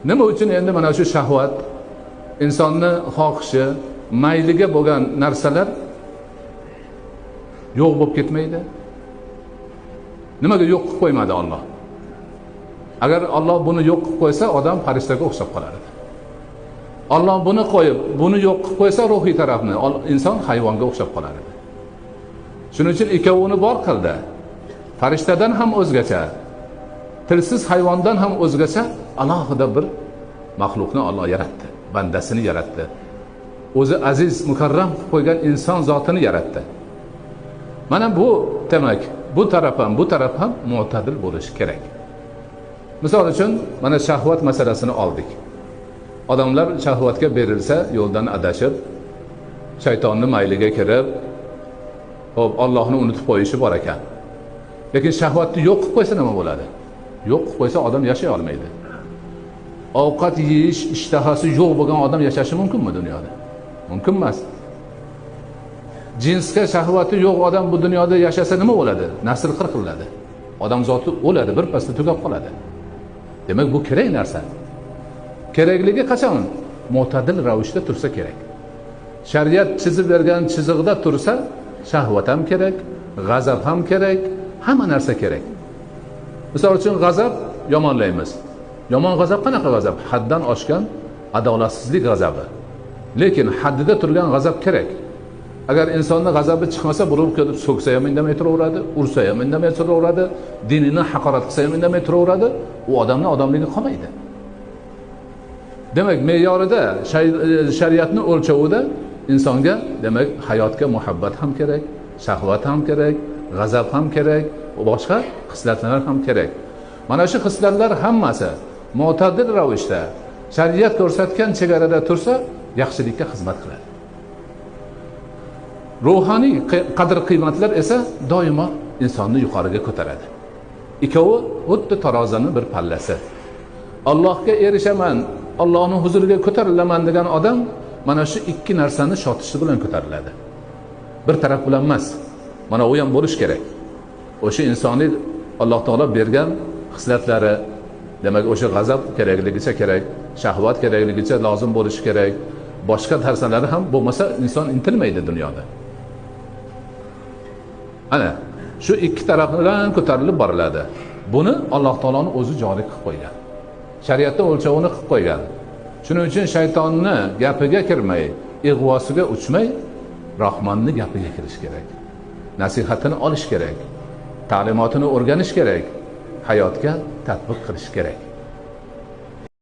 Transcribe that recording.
Nima uchun endi mana shu shahvat, insonni xohishi, mayliga bo'lgan narsalar yo'q bo'lib ketmaydi? Nimaga yo'q qilib qo'ymadi Alloh? Agar Alloh buni yo'q qilib qo'ysa, odam farishtaga o'xshab qolar edi. Alloh buni qo'yib, buni yo'q qilib qo'ysa, ruhiy tarafni inson hayvonga o'xshab qolar edi. Shuning uchun ikkovini bor qildi. Farishtadan ham o'zgacha, tilsiz hayvondan ham o'zgacha alohida bir maxluqni Alloh yaratdi, bandasini yaratdi. O'zi aziz, mukarram qilib qo'ygan inson zotini yaratdi. Mana bu demak, bu taraf ham mu'tadil bo'lishi kerak. Misol uchun mana shahvat masalasini oldik. Odamlar shahvatga berilsa, yo'ldan adashib, shaytonning mayliga kirib, hop Allohni unutib qo'yishi bor ekan. Lekin shahvatni yo'q qilib qo'ysa nima bo'ladi? Yo'q qilib qo'ysa odam yashay olmaydi. Ovqat yeyish ishtahasi yo'q bo'lgan odam yashashi mumkinmi dunyoda? Mumkin emas. Jinsga shahvati yo'q odam bu dunyoda yashasa nima bo'ladi? Nasl qirqiladi. Odam zoti o'ladi, bir pasda tugab qoladi. Demak, bu kerak narsa. Kerakligi qachon? Mu'tadil ravishda tursa kerak. Shariat chizib bergan chiziqda tursa, shahvat ham kerak, g'azab ham kerak, hamma narsa kerak. Misol uchun g'azab yomonlaymiz. Yomon g'azab qanaqa g'azab? Haddan oshgan adolatsizlik g'azabi. Lekin haddida turgan g'azab kerak. Agar insonning g'azabi chiqmasa, burib kelib so'ksa ham indamay turaveradi, ursa ham indamay turaveradi, dinini haqorat qilsa ham indamay turaveradi, u odamning odamligi qolmaydi. Demak, me'yorida, shariatning o'lchovida insonga, demak, hayotga muhabbat ham kerak, shahvat ham kerak, g'azab ham kerak, va boshqa xislatlar ham kerak. Mana shu xislatlar hammasi mu'tadil ravishda shariat ko'rsatgan chegarada tursa, yaxshilikka xizmat qiladi. Ruhoniy qadr-qiymatlar esa doimo insonni yuqoriga ko'taradi. Ikkovi xuddi tarozining bir pallasi. Allohga erishaman, Allohning huzuriga ko'tarilaman degan odam mana shu ikki narsani shotishi bilan ko'tariladi. Bir taraf bilan emas. Mana u ham bo'lish kerak. O'sha insoniy Alloh taolo bergan xislatlari, demak o'sha g'azab kerakligicha kerak, shahvat kerakligicha lozim bo'lishi kerak. Boshqa narsalari ham bo'lmasa inson intilmaydi dunyoda. Ana shu ikki taraf bilan ko'tarilib boriladi. Buni Alloh taoloning o'zi joriy qilib qo'ygan. Shariatda o'lchovini qilib qo'ygan. Shuning uchun shaytonni gapiga kirmay, ig'vosiga uchmay, Rahmonning gapiga kirish kerak. Nasihatini olish kerak. Ta'limotini o'rganish kerak. Hayotga tatbiq qilish kerak.